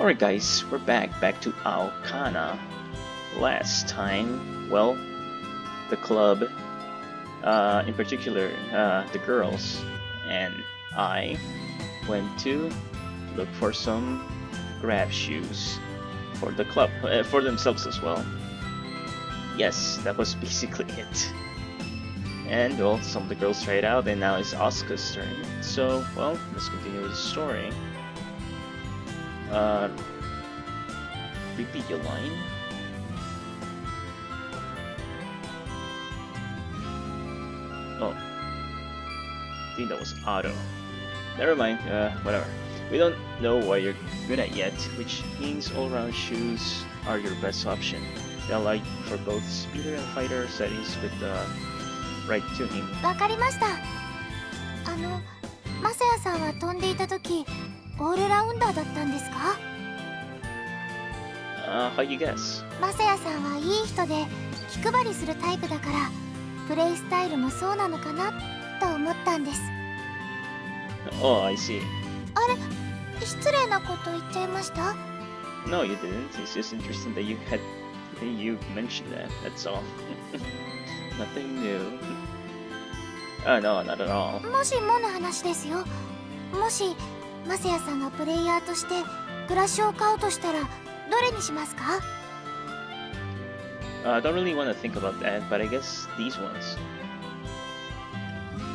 Alright guys, we're back to Aokana. Last time, well, the club, in particular, the girls, and I went to look for some grab shoes for the club, for themselves as well. Yes, that was basically it. And well, some of the girls tried out, and now it's Asuka's turn. So, well, let's continue with the story. Repeat your line. Oh, I think that was auto. Never mind, whatever. We don't know what you're good at yet, which means all-round shoes are your best option. They allow for both speeder and fighter settings with the right tuning. わかりました。マサヤさんは飛んでいた時、オールラウンダーだったんですか？ How you guess? マサヤさんはいい人で気配りするタイプだから、プレイスタイルもそうなのかなと思ったんです。Oh, I see. あれ、失礼なこと言っちゃいました？ No, you didn't. It's just interesting that you mentioned that. That's all. Nothing new. Oh no, not at all. もしもの話ですよ。もしマサヤさんがプレイヤーとしてブラシを買うとしたらどれにしますか？ I don't really want to think about that, but I guess these ones.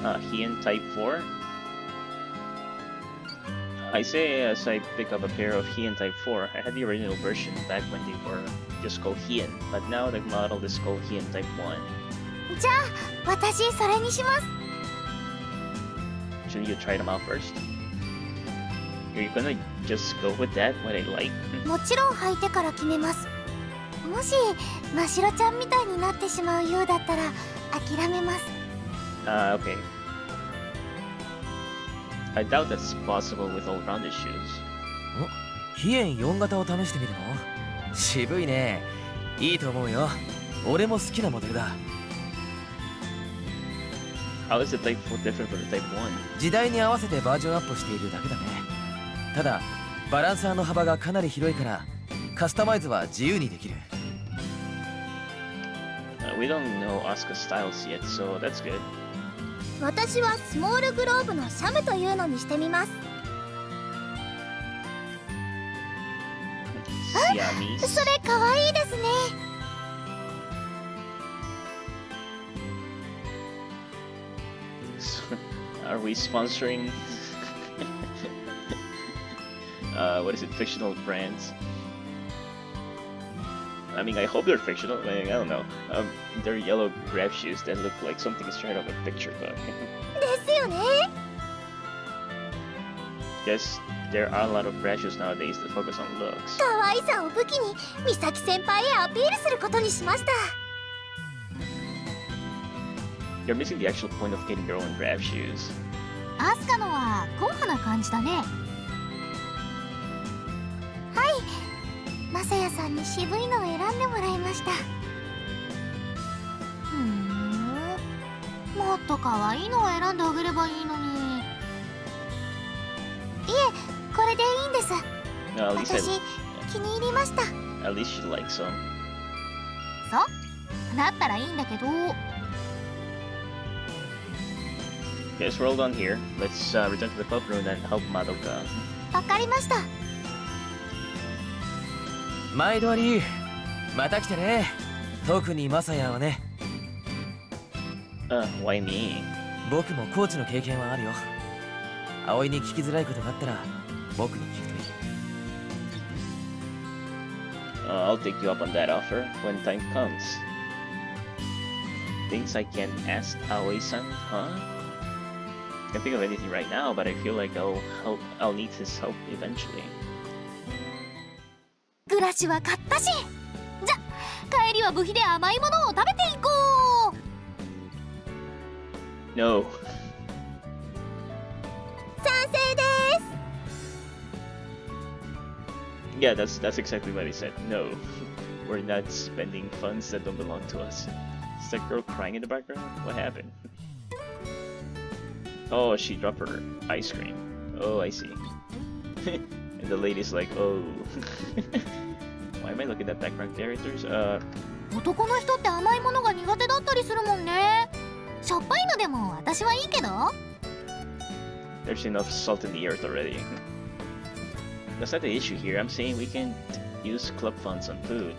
Heian Type 4. I say as I pick up a pair of Heian Type 4. I had the original version back when they were just called Heian, but now the model is called Heian Type 1. じゃあ私それにします。 Shouldn't you try them out first? Are you gonna just go with that, what I like? もちろん履いてから決めます。もしましろちゃんみたいになってしまうようだったら諦めます。Okay. I doubt that's possible with all-rounded shoes. ヒエン4型を試してみるの？渋いね。いいと思うよ。俺も好きなモデルだ。How is the Type 4 different from the Type 1? 時代に合わせてバージョンアップしているだけだね。ただ、バランサーの幅がかなり広いから、カスタマイズは自由にできる。We don't know Asuka's styles yet, so that's good. 私はスモールグローブのシャムというのにしてみます。Siamese. それかわいいですね。Are we sponsoring what is it, fictional brands? I mean, I hope they're fictional. I don't know. They're yellow grab shoes that look like something straight out of a picture book. ですよね。 Guess there are a lot of grab shoes nowadays that focus on looks. 可愛さを武器に美咲先輩へアピールすることにしました。 You're missing the actual point of getting your own grab shoes. アスカのは硬派な感じだね。はい、マサヤさんに渋いのを選んでもらいました。もっと可愛いのを選んであげればいいのに。いえ、これでいいんです。 No, at least 私、気に入りました。 at least you like some. そうだったらいいんだけど。 Guess we're all done here. Let's return to the club room and help Madoka. わかりました。毎度あり。また来てね。特にマサヤはね。Why me? 僕もコーチの経験はあるよ。葵に聞きづらいことがあったら僕に聞くといい。I'll take you up on that offer when time comes. Things I can't ask Aoi-san, huh? Can't think of anything right now, but I feel like I'll need his help eventually. ブラシは買ったし。じゃ、帰りは部費で甘いものを食べていこう。 No. 賛成です。 Yeah, that's exactly what he said. No. We're not spending funds that don't belong to us. Is that girl crying in the background? What happened? Oh, she dropped her ice cream. Oh, I see. And the lady's like, oh. Why am I looking at background characters? 男の人って甘いものが苦手だったりするもんね。しょっぱいのでも私はいいけど。There's enough salt in the earth already. That's not the issue here. I'm saying we can use club funds on food.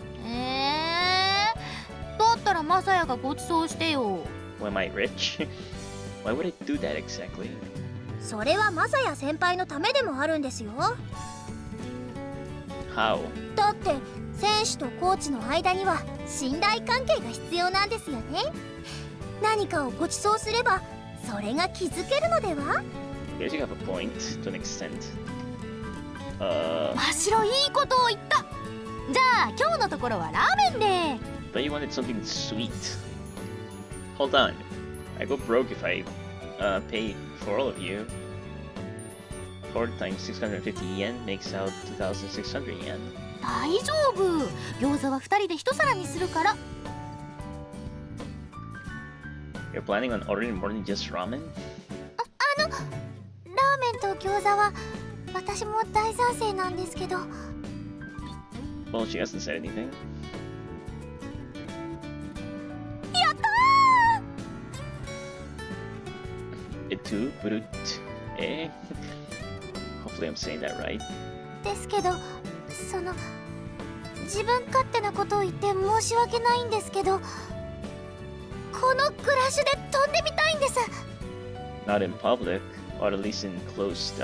だったらマサヤがご馳走してよ。Well, am I rich? Why would I do that exactly? それはマサヤ先輩のためでもあるんですよ。How? だって選手とコーチの間には信頼関係が必要なんですよね。何かをご馳走すればそれが築けるのでは？ I guess you have a point to an extent. 真白いいことを言った。じゃあ今日のところはラーメンで。But you wanted something sweet. Hold on. I go broke if I pay for all of you. 4 times 650 yen makes out 2,600 yen. 大丈夫。餃子は2人で1皿にするから。You're planning on ordering more than just ramen? ラーメンと餃子は私も大賛成なんですけど。Well, she hasn't said anything. やったーEtu brut. Eh? Hopefully I'm saying that right. ですけど、自分勝手なことを言って申し訳ないんですけど、このクラッシュで飛んでみたいんです。 Not in public, or at least in closed,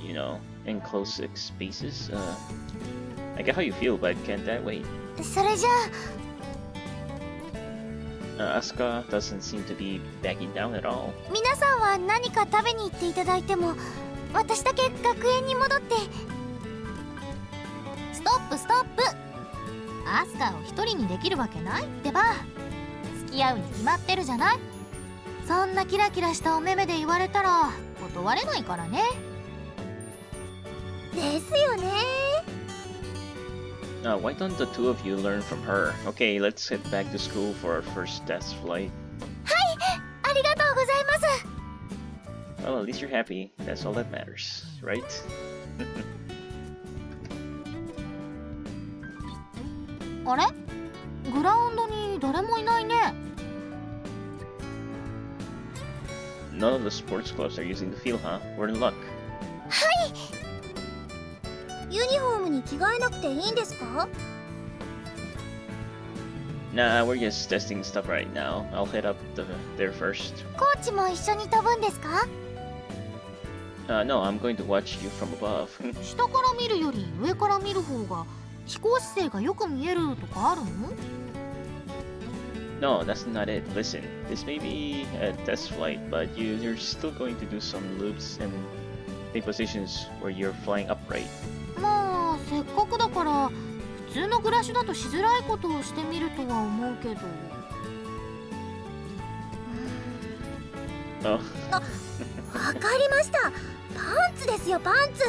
you know, enclosed spaces. I get how you feel, but can't that wait? それじゃあ、Asuka doesn't seem to be backing down at all. 皆さんは何か食べに行っていただいても、私だけ学園に戻って。ストップストップ。アスカを一人にできるわけないってば。付き合うに決まってるじゃない。そんなキラキラしたお目目で言われたら断れないからね。ですよね。Why don't the two of you learn from her? Okay, let's head back to school for our first test flight. ありがとうございます。 Well, at least you're happy. That's all that matters, right? あれ？グラウンドに誰もいないね。None of the sports clubs are using the field, huh? We're in luck. ユニフォームに着替えなくていいんですか？ Nah, we're just testing stuff right now. I'll head up there first. コーチも一緒に飛ぶんですか？ No, I'm going to watch you from above. 下から見るより上から見る方が飛行姿勢がよく見えるとかあるの？ No, that's not it. Listen, this may be a test flight, but you're still going to do some loops and take positions where you're flying upright. まあせっかくだから普通のグラッシュだとしづらいことをしてみるとは思うけど。Oh. わかりました。パンツですよ、パンツ。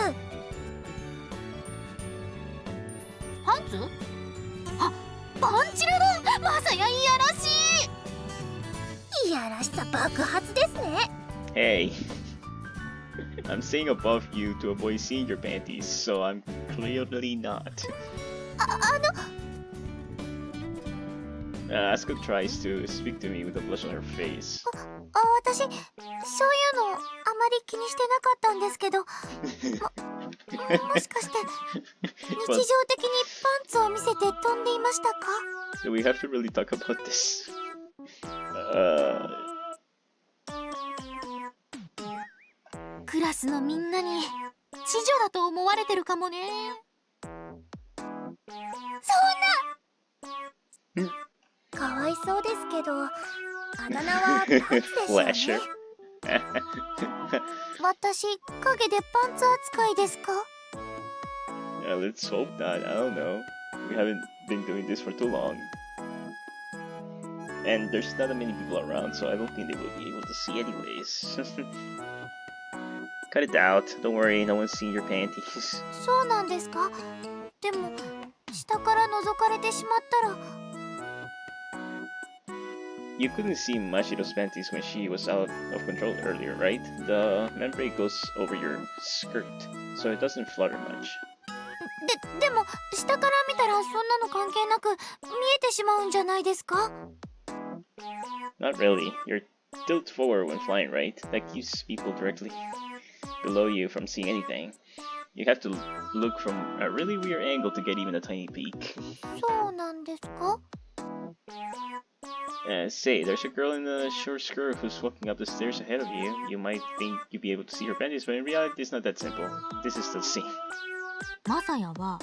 パンツ？あ、パンチラだ。まさやいやらしい。いやらしさ爆発ですね。Hey. I'm staying above you to avoid seeing your panties, so I'm clearly not. Asuka tries to speak to me with a blush on her face. 私そういうのあまり気にしてなかったんですけど、もしかして日常的にパンツを見せて飛んでいましたか？ Do we have to really talk about this? クラスのみんなに知女だと思われてるかもね。そんなかわいそうですけど、あだ名はパンツですよね。私影でパンツ扱いですか？ Let's hope not. I don't know. We haven't been doing this for too long. And there's not that many people around, so I don't think they will be able to see anyways. Cut it out. Don't worry, no one's seen your panties. そうなんですか？でも下から覗かれてしまったら。You couldn't see Mashiro's panties when she was out of control earlier, right? The membrane goes over your skirt, so it doesn't flutter much. でも下から見たらそんなの関係なく見えてしまうんじゃないですか？ Not really. You're tilted forward when flying, right? That keeps people directly below you from seeing anything. You have to look from a really weird angle to get even a tiny peek. そうなんですか？ Say, there's a girl in a short skirt who's walking up the stairs ahead of you. You might think you'd be able to see her panties, but in reality it's not that simple. This is the scene. マサヤは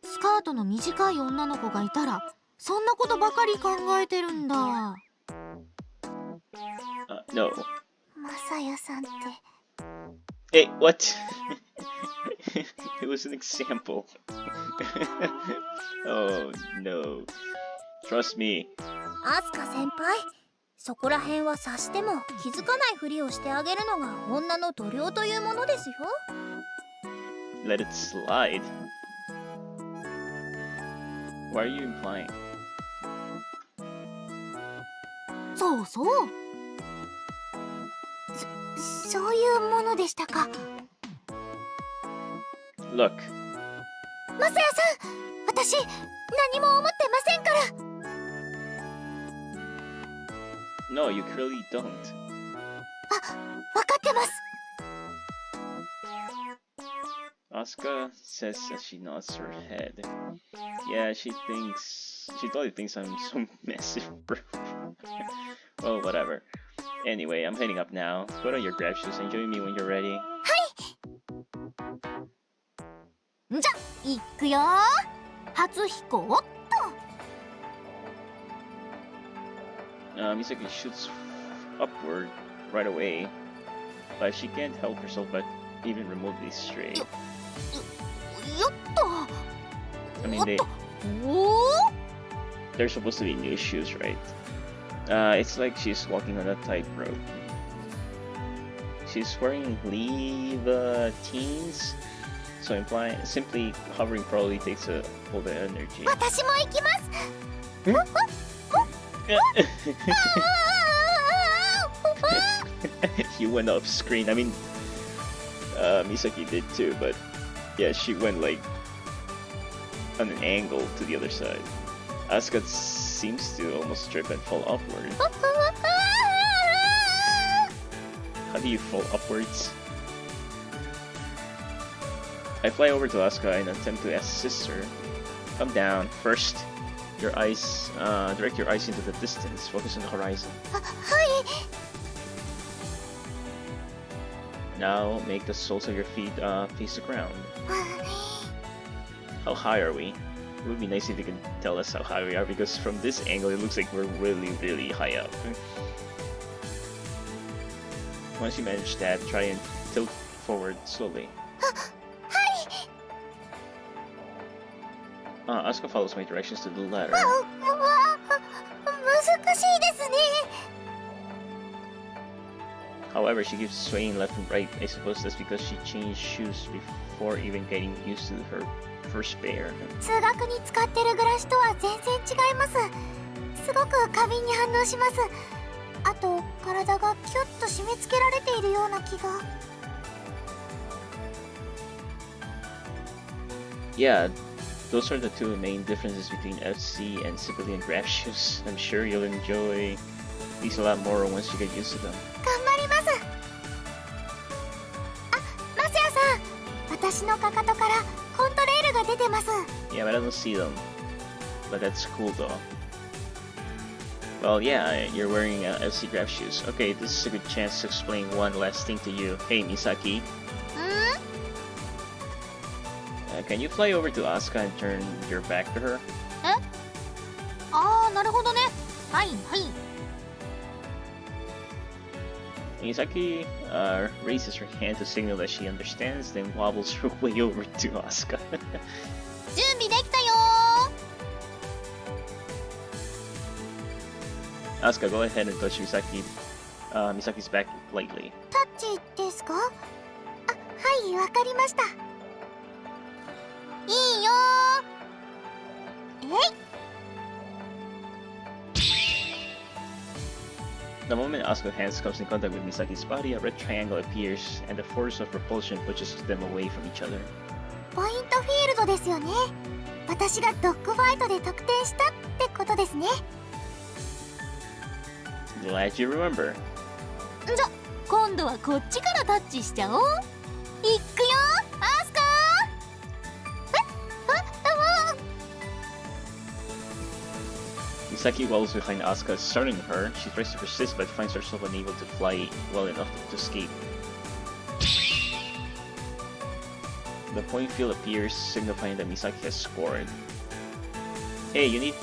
スカートの短い女の子がいたらそんなことばかり考えてるんだ。No. マサヤさんって。 Hey, what? It was an example. Oh no. Trust me. アスカ先輩、そこら辺は察しても気づかないふりをしてあげるのが女の度量というものですよ。Let it slide. Why are you implying? そうそう。そういうものでしたか。 Look. マサヤさん、私何も思ってませんから。 No, you clearly don't. わかってます。 Asuka says as she nods her head. Yeah, she totally thinks I'm so massive, bro. Well, whatever. Anyway, I'm heading up now. Put on your grab shoes and join me when you're ready. じゃ、行くよ。初飛行。 Misaki shoots upward right away, but she can't help herself but even remotely stray. よっと。 I mean, おお。 they're supposed to be new shoes, right? It's like she's walking on a tightrope. She's wearing Levi's, so implying simply hovering probably takes all the energy. 私も行きます。 You went off screen. I mean, Misaki did too, but yeah, she went like on an angle to the other side. Asuka seems to almost trip and fall upward. How do you fall upwards? I fly over to Asuka and attempt to assist her. Come down. First, your eyes, direct your eyes into the distance. Focus on the horizon. はい。 Now, make the soles of your feet face the ground. How high are we? It would be nice if you could tell us how high we are, because from this angle it looks like we're really, really high up. Once you manage that, try and tilt forward slowly. Asuka follows my directions to the ladder. 難しいですね。 However, she keeps swaying left and right. I suppose that's because she changed shoes before even getting used to her first pair. 通学に使ってるグラシとは全然違います。すごく過敏に反応します。あと体がキュッと締め付けられているような気が。 Yeah, those are the two main differences between FC and civilian grab shoes. I'm sure you'll enjoy these a lot more once you get used to them. 頑張ります。あ、マスヤさん、私のかかとからコントレールが出てます。 Yeah, but I don't see them. But that's cool though. Well, yeah, you're wearing FC grab shoes. Okay, this is a good chance to explain one last thing to you. Hey, Misaki. Can you fly over to Asuka and turn your back to her? え？ああ、なるほどね。はいはい。 Misaki raises her hand to signal that she understands, then wobbles her way over to Asuka. 準備できたよー。 Asuka, go ahead and touch Misaki's back lightly. タッチですか？あ、はい、わかりました。いいよー。えい。The moment Asuka's hands comes in contact with Misaki's body, a red triangle appears, and the force of repulsion pushes them away from each other. ポイントフィールドですよね。私がドッグファイトで得点したってことですね。Glad you remember. じゃ、今度はこっちからタッチしちゃおう。いっくよ、アスカMisaki waddles behind Asuka, startling her. She tries to persist but finds herself unable to fly well enough to escape. The point field appears, signifying that Misaki has scored. Hey, you need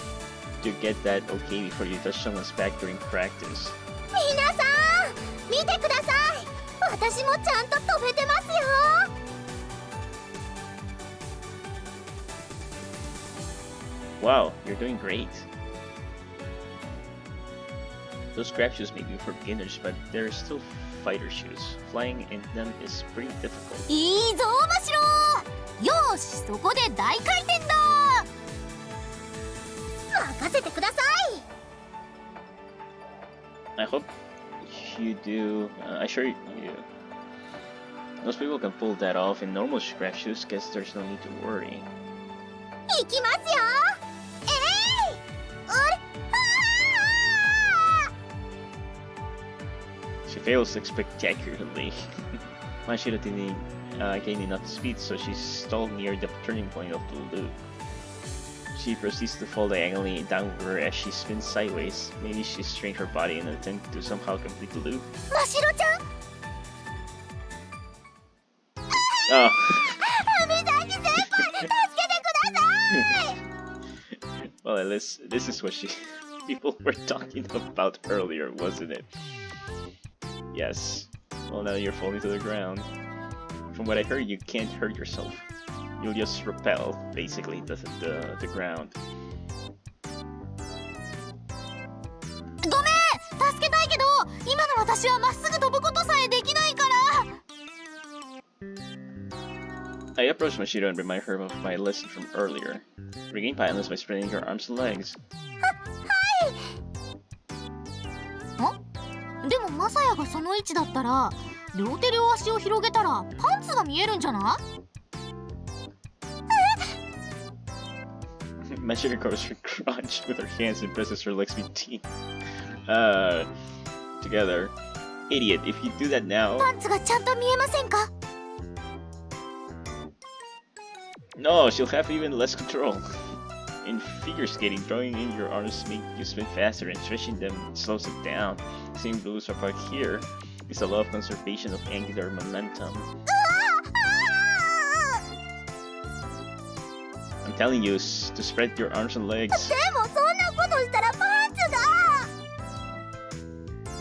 to get that okay before you touch someone's back during practice. 皆さん、見てください。私もちゃんと飛べてますよ。Wow, you're doing great. Those crab shoes may be for beginners, but they're still fighter shoes. Flying in them is pretty difficult. いいぞ、マシロー。よし、そこで大回転だ。任せてください。I hope you do. I assure you. Most people can pull that off in normal scrap shoes, guess there's no need to worry. 行きますよ。あれ、She fails spectacularly. Mashiro didn't gain enough speed, so she's stalled near the turning point of the loop. She proceeds to fall diagonally downward as she spins sideways. Maybe she strained her body in an attempt to somehow complete the loop. マシロちゃん。 Oh. 海崎先輩、助けてください。Well, at least this is what people were talking about earlier, wasn't it? Yes. Well, now you're falling to the ground. From what I heard, you can't hurt yourself. You'll just repel, basically, the ground. ごめん、助けたいけど、今の私はまっすぐ飛ぶことさえできないから。I approached Mashiro and reminded her of my lesson from earlier. Regain balance by spreading your arms and legs. でもマサヤがその位置だったら、両手両足を広げたらパンツが見えるんじゃない？ Mashiro covers her crotch with her hands and presses her legs between together. Idiot, if you do that now... パンツがちゃんと見えませんか？ No, she'll have even less control. In figure skating, drawing in your arms makes you spin faster and stretching them slows it down. Same rules apply here. It's a law of conservation of angular momentum. I'm telling you to spread your arms and legs. でもそんなことしたらパンツが。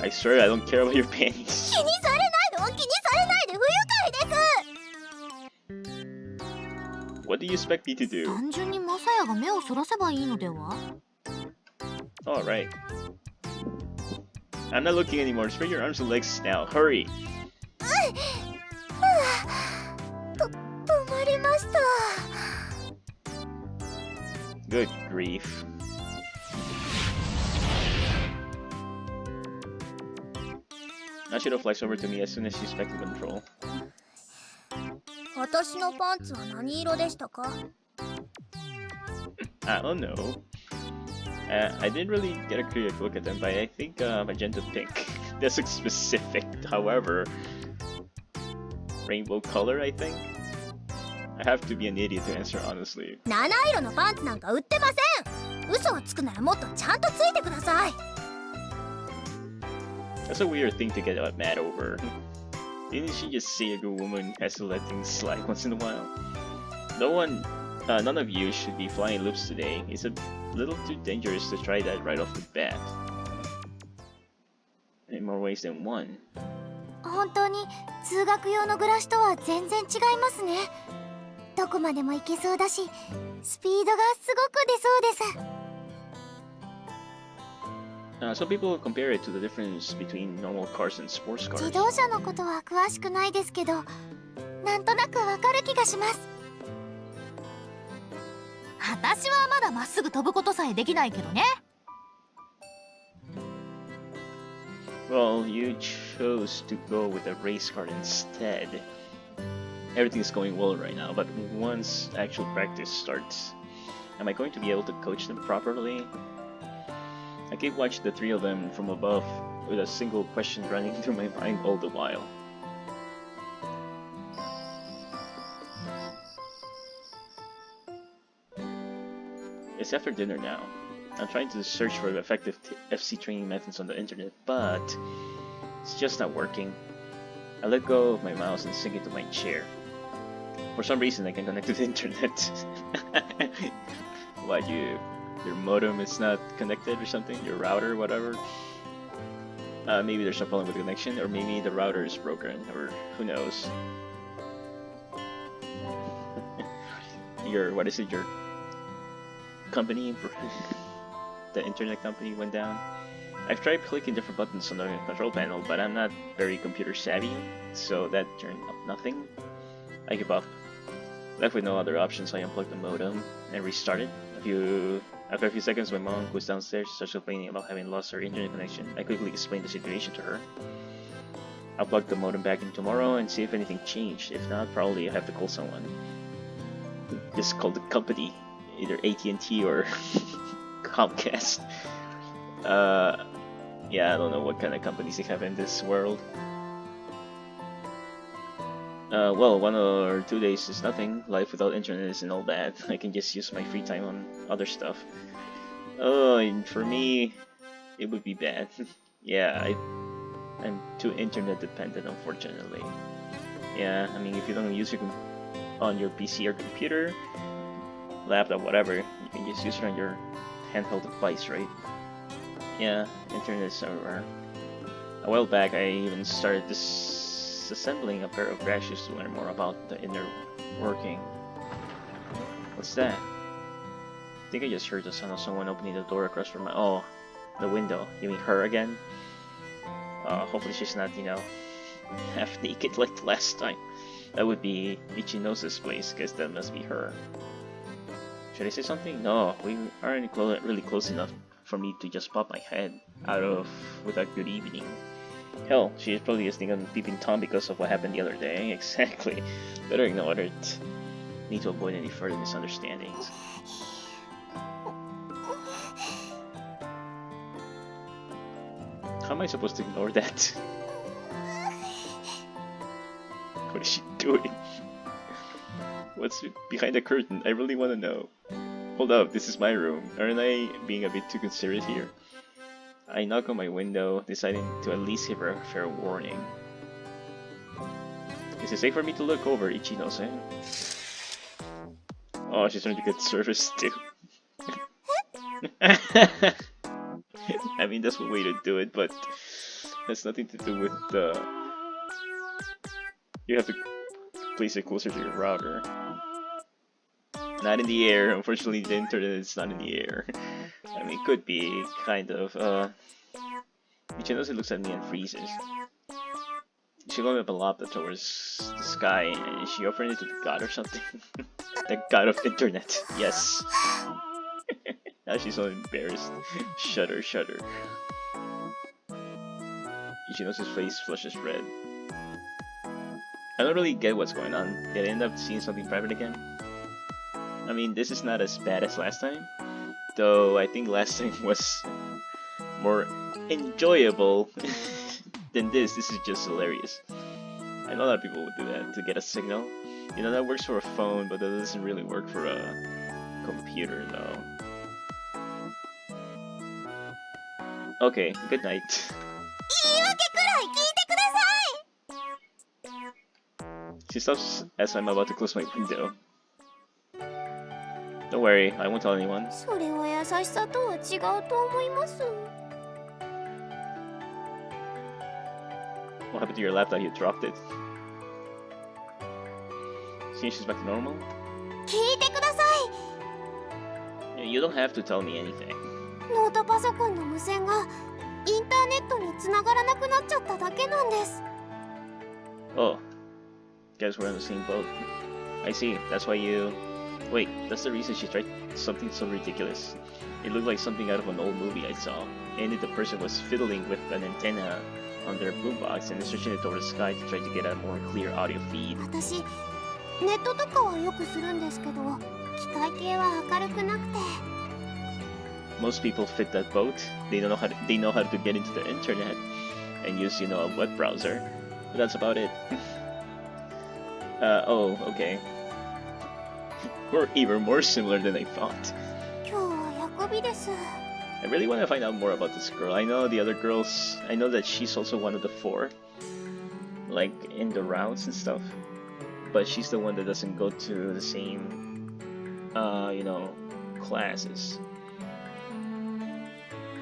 I swear I don't care about your panties. 気にされないのは気にされないで不愉快です。 What do you expect me to do? 単純にマサヤが目をそらせばいいのでは？ Alright. I'm not looking anymore. Spread your arms and legs now. Hurry! 止まりました。 Good grief. Mashiro flies over to me as soon as she's back in control. 私のパンツは何色でしたか？ I don't know. I didn't really get a clear look at them, but I think magenta pink. That's like specific. However, rainbow color, I think. I have to be an idiot to answer honestly. 七色のパンツなんか売ってません。嘘をつくならもっとちゃんとついてください。 That's a weird thing to get mad over. Didn't she just say a good woman has to let things slide once in a while? None of you should be flying loops today. It's a little too dangerous to try that right off the bat. In more ways than one. 本当に通学用のグラシとは全然違いますね。どこまでも行けそうだし、スピードがすごく出そうです。Some people compare it to the difference between normal cars and sports 自 cars. 動車のことは詳しくないですけど、なんとなくわかる気がします。私はまだまっすぐ飛ぶことさえできないけどね。Well, you chose to go with a race car instead. Everything's going well right now, but once actual practice starts, am I going to be able to coach them properly? I keep watching the three of them from above, with a single question running through my mind all the while. It's after dinner now. I'm trying to search for effective FC training methods on the internet, but it's just not working. I let go of my mouse and sink into my chair. For some reason, I can connect to the internet. What, your modem is not connected or something? Your router, whatever? Maybe there's a problem with the connection, or maybe the router is broken, or who knows. Your company, the internet company went down. I've tried clicking different buttons on the control panel, but I'm not very computer savvy, so that turned up nothing. I give up. Left with no other options, I unplugged the modem and restarted. After a few seconds, my mom was downstairs, starts complaining about having lost her internet connection. I quickly explained the situation to her. I'll plug the modem back in tomorrow and see if anything changed. If not, probably I have to call someone. Just call the company, either AT&T or Comcast. Yeah, I don't know what kind of companies they have in this world. Well, 1 or 2 days is nothing. Life without internet isn't all bad. I can just use my free time on other stuff. Oh, and for me, it would be bad. Yeah, I'm too internet dependent, unfortunately. Yeah, I mean, if you don't use it on your PC or computer, laptop, whatever, you can just use it on your handheld device, right? Yeah, internet is everywhere. A while back, I even started disassembling a pair of grass shoes to learn more about the inner working. What's that? I think I just heard the sound of someone opening the door across from the window. You mean her again? Hopefully she's not, half naked like the last time. That would be Ichinose's place, guess that must be her. Should I say something? No, we aren't really close enough for me to just pop my head out with a good evening. Hell, she's probably just thinking of peeping Tom because of what happened the other day. Exactly. Better ignore it. Need to avoid any further misunderstandings. How am I supposed to ignore that? What is she doing? What's behind the curtain? I really want to know. Hold up, this is my room. Aren't I being a bit too considerate here? I knock on my window, deciding to at least give her a fair warning. Is it safe for me to look over, Ichinose? Oh, she's trying to get service too. I mean, that's one way to do it, but has nothing to do with the... You have to place it closer to your router. Not in the air. Unfortunately, the internet is not in the air. I mean, it could be, kind of. Michinose looks at me and freezes. She looked up a laptop towards the sky, and she offered it to the god or something. The god of internet, yes. Now she's so embarrassed. Shudder, shudder. Ichinose's face flushes red. I don't really get what's going on. Did I end up seeing something private again? I mean, this is not as bad as last time, though I think last time was more enjoyable than this. This is just hilarious. I know a lot of people would do that to get a signal. You know, that works for a phone, but that doesn't really work for a computer, though. Okay, good night. She stops as I'm about to close my window. Don't worry, I won't tell anyone. それは優しさとは違うと思います。 What happened to your laptop? You dropped it. See, she's back to normal? 聞いてください。 You don't have to tell me anything. ノートパソコンの無線がインターネットに繋がらなくなっちゃっただけなんです。 Oh, guess we're on the same boat. I see. That's why you Wait, that's the reason she tried something so ridiculous. It looked like something out of an old movie I saw. And the person was fiddling with an antenna on their boombox and stretching it toward the sky to try to get a more clear audio feed. 私ネットとかはよくするんですけど、機械系は明るくなくて。 Most people fit that boat. They know how to get into the internet and use, a web browser. But that's about it. Oh, okay. We're even more similar than I thought. 今日はヤコビです。 I really want to find out more about this girl. I know the other girls. I know that she's also one of the 4, like in the routes and stuff. But she's the one that doesn't go to the same, classes.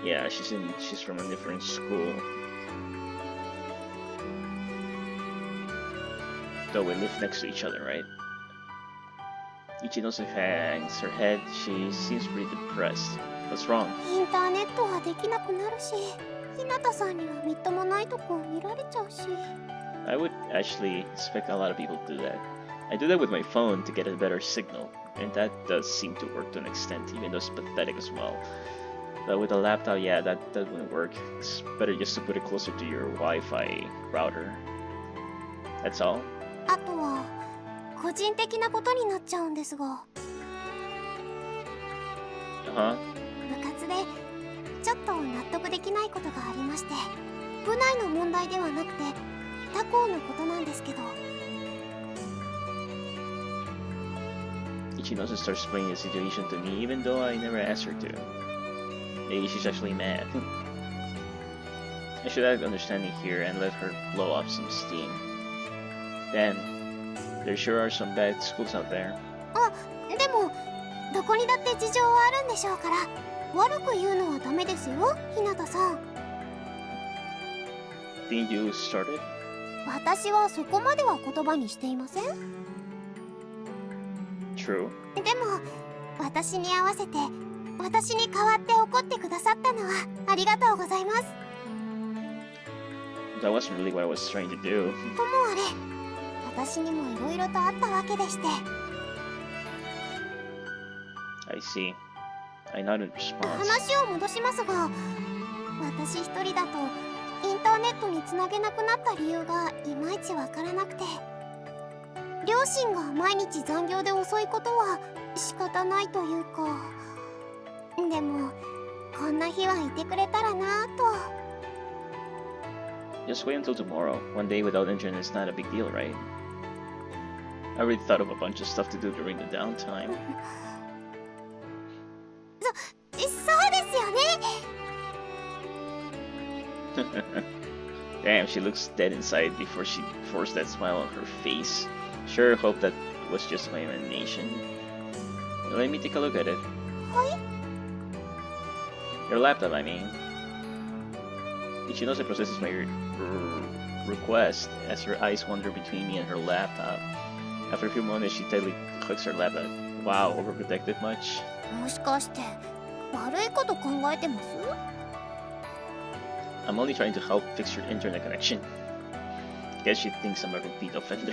Yeah, she's from a different school. Though we live next to each other, right? Ichinose hangs her head. She seems pretty depressed. What's wrong? インターネットはできなくなるし、日向さんにはみっともないとこを見られちゃうし。 I would actually expect a lot of people to do that. I do that with my phone to get a better signal, and that does seem to work to an extent, even though it's pathetic as well. But with a laptop, yeah, that wouldn't work. It's better just to put it closer to your Wi-Fi router. That's all. あとは個人的なことになっちゃうんですが、 Uh-huh. 部活でちょっと納得できないことがありまして、部内の問題ではなくて他校のことなんですけど。 Ichinose starts explaining the situation to me, even though I never asked her to. Maybe she's actually mad. I should have understanding here and let her blow off some steam. Damn, there sure are some bad schools out there. あ、でもどこにだって事情はあるんでしょうから、悪く言うのはダメですよ、日向さん。 Didn't you start it? 私はそこまでは言葉にしていません。 True. でも私に合わせて私に代わって怒ってくださったのはありがとうございます。 That wasn't really what I was trying to do. ともあれ、私にもいろいろとあったわけでして。 I see. I nodded in response. 話を戻しますが、私一人だとインターネットにつなげなくなった理由がいまいちわからなくて、両親が毎日残業で遅いことは仕方ないというか、でもこんな日はいてくれたらなぁと。 Just wait until tomorrow. One day without internet is not a big deal, right? I already thought of a bunch of stuff to do during the downtime. そうですよね。 Damn, she looks dead inside before she forced that smile on her face. Sure hope that was just my imagination. Let me take a look at it. はい。 Your laptop, I mean. Ichinose processes my request as her eyes wander between me and her laptop. After a few moments, she tightly clicks her laptop. Wow, overprotected much? もしかして悪いこと考えてます？ I'm only trying to help fix your internet connection. Guess she thinks I'm a repeat offender.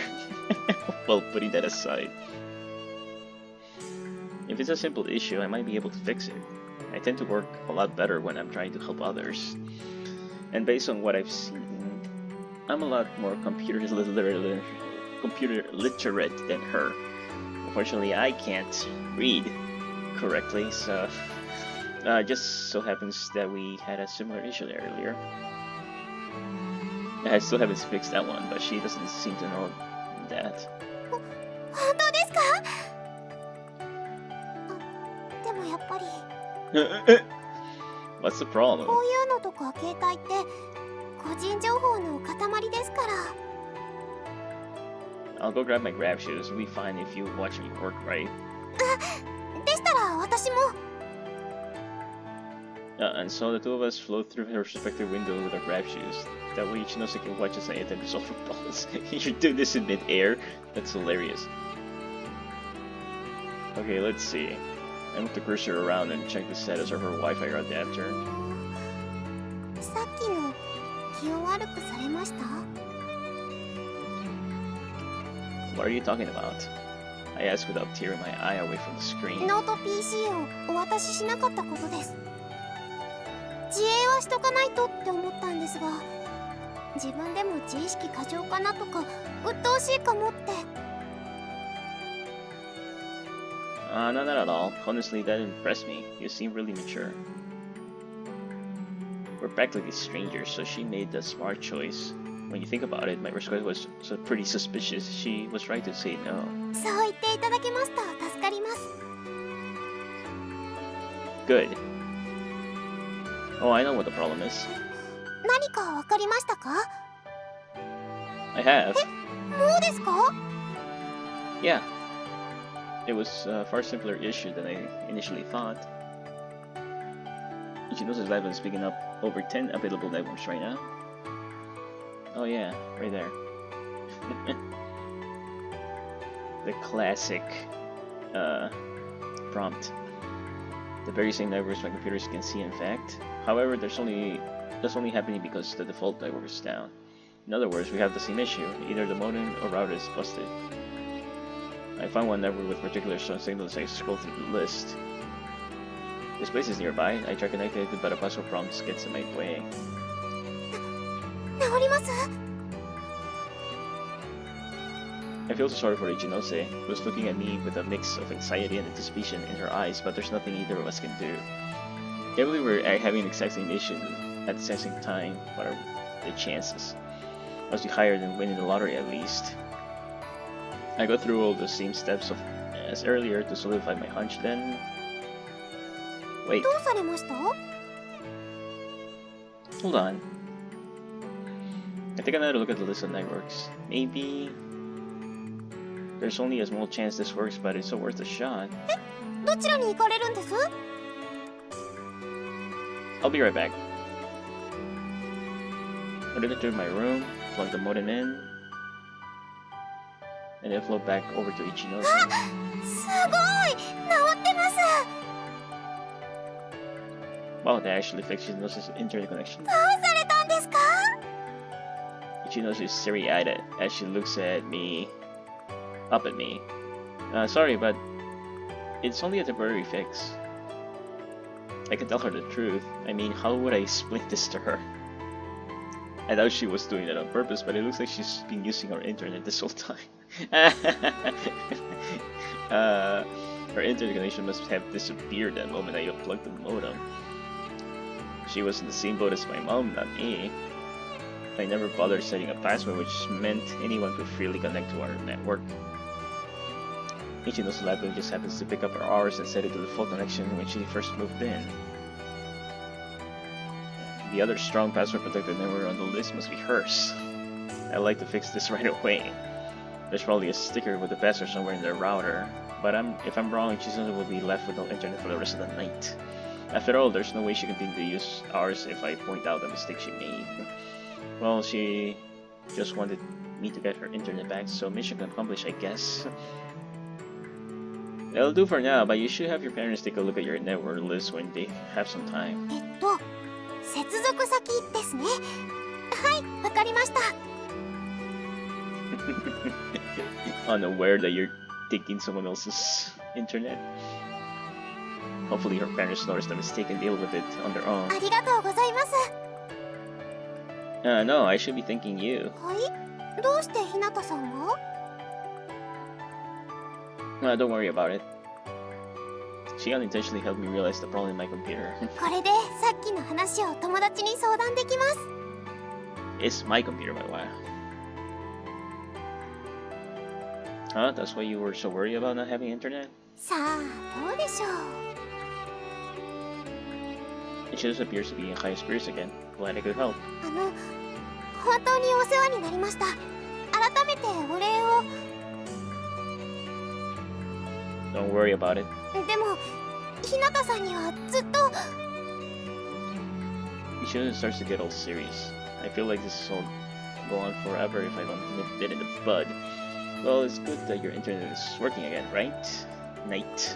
Well, putting that aside. If it's a simple issue, I might be able to fix it. I tend to work a lot better when I'm trying to help others. And based on what I've seen, I'm a lot more computer literate than her. Unfortunately, I can't read correctly, so just so happens that we had a similar issue there earlier. I still haven't fixed that one, but she doesn't seem to know that. 本当ですか？あ、でもやっぱり What's the problem? こういうのとか携帯って個人情報の塊ですから。 I'll go grab my grab shoes. We'll be fine if you watch me work, right? でしたら私も。 And so the two of us float through her respective window with our grab shoes. That way Ichinose can watch us and attempt to solve her puzzles. You're doing this in mid-air? That's hilarious. Okay, let's see. I move the cursor around and check the status of her Wi-Fi adapter. さっきの気を悪くされました？ What are you talking about? I asked without tearing my eye away from the screen. ノート PC をお渡ししなかったことです。自衛はしとかないとって思ったんですが、自分でも自意識過剰かなとか鬱陶しいかもって。Not at all. Honestly, that impressed me. You seem really mature. We're practically strangers, so she made the smart choice. When you think about it, my first question was pretty suspicious. She was right to say no. そう言っていただけますと助かります。 Good. Oh, I know what the problem is. 何かわかりましたか？ I have. もうですか？ Yeah. It was a far simpler issue than I initially thought. Ichinosu's library is picking up over 10 available networks right now. Oh yeah, right there. The classic prompt. The very same networks my computers can see, in fact. However, that's only happening because the default network is down. In other words, we have the same issue. Either the modem or router is busted. I found one network with particular strong signal as I scroll through the list. This place is nearby. I try connecting it, but a puzzle prompt gets in my way. 治ります？ I feel so sorry for Ichinose, who's looking at me with a mix of anxiety and anticipation in her eyes, but there's nothing either of us can do. If we were having the exact same issue at the same time, what are the chances? Must be higher than winning the lottery at least. I go through all the same steps as earlier to solidify my hunch, then... Wait, どうされました？ hold on. I think I need to look at the list of networks. Maybe... There's only a small chance this works, but it's so worth a shot. どちらに行かれるんです？ I'll be right back. I returned to my room, plug the modem in, and then float back over to Ichinose. すごい！治ってます！ Wow, they actually fixed Ichinose's internet connection. どうされたんですか？ Ichinosu is teary-eyed as she looks at me, up at me. Sorry, but it's only a temporary fix. I can tell her the truth. I mean, how would I explain this to her? I doubt she was doing it on purpose, but it looks like she's been using our internet this whole time. Her internet connection must have disappeared the moment I unplugged the modem. She was in the same boat as my mom, not me. I never bothered setting a password, which meant anyone could freely connect to our network. Ichino's library just happens to pick up her hours and set it to the default connection when she first moved in. The other strong password-protected network on the list must be hers. I'd like to fix this right away. There's probably a sticker with the password somewhere in their router, but if I'm wrong, Chizuna will be left with no internet for the rest of the night. After all, there's no way she can continue to use ours if I point out the mistake she made. Well, she just wanted me to get her internet back, so mission accomplished, I guess. That'll do for now, but you should have your parents take a look at your network list when they have some time. 接続先ですね。はい、わかりました。 Unaware that you're taking someone else's internet. Hopefully her parents notice the mistake and deal with it on their own. ありがとうございます。 No, I should be thanking you. はい、どうしてひなたさんが？ Don't worry about it. She unintentionally helped me realize the problem in my computer. これでさっきの話を友達に相談できます。 It's my computer, by the way. Huh? That's why you were so worried about not having internet? さあ、どうでしょう。 It just appears to be in high spirits again. Glad I could help. 本当にお世話になりました。改めてお礼を。 Don't worry about it. でも、ひなたさんにはずっと。 You shouldn't start to get all serious. I feel like this will go on forever if I don't nip it in the bud. Well, it's good that your internet is working again, right? Night.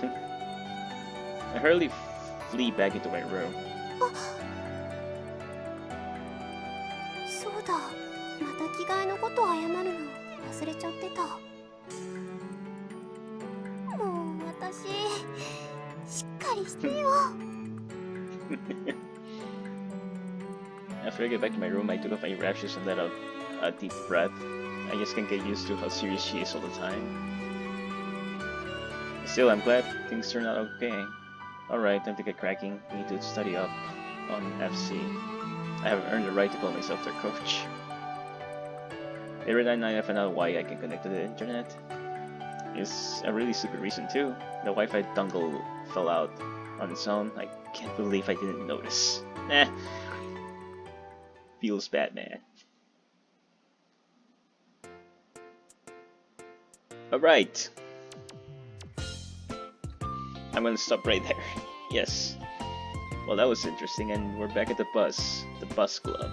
I hurriedly flee back into my room. そうだ、また着替えのこと謝るの忘れちゃってた。りしてよ。 After I get back to my room, I took off my wrap shoes and let out a deep breath. I just can't get used to how serious she is all the time. Still, I'm glad things turned out okay. Alright, time to get cracking. We need to study up on FC. I have earned the right to call myself their coach. Later that night, I found out why I can connect to the internet. It's a really stupid reason too. The Wi-Fi dongle fell out on its own. I can't believe I didn't notice. Nah. Feels bad, man. Alright. I'm gonna stop right there. Yes. Well, that was interesting, and we're back at the bus club.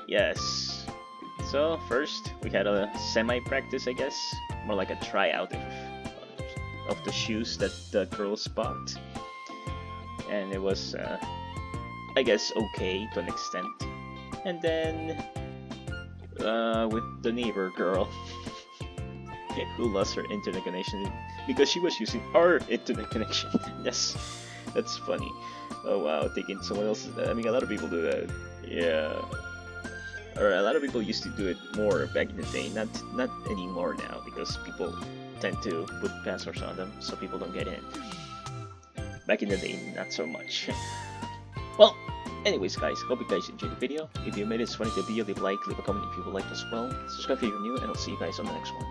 Yes. So, first, we had a semi-practice, I guess. More like a tryout of the shoes that the girls bought. And it was, I guess, okay to an extent. And then, with the neighbor girl, who lost her internet connection because she was using our internet connection. Yes, that's funny. Oh wow, taking someone else's. I mean, a lot of people do that. Yeah, or a lot of people used to do it more back in the day. Not anymore now because people tend to put passwords on them so people don't get in. Back in the day, not so much. Well, anyways guys, hope you guys enjoyed the video. If you made it this far into the video, leave a like, leave a comment if you would like as well. Subscribe if you're new, and I'll see you guys on the next one.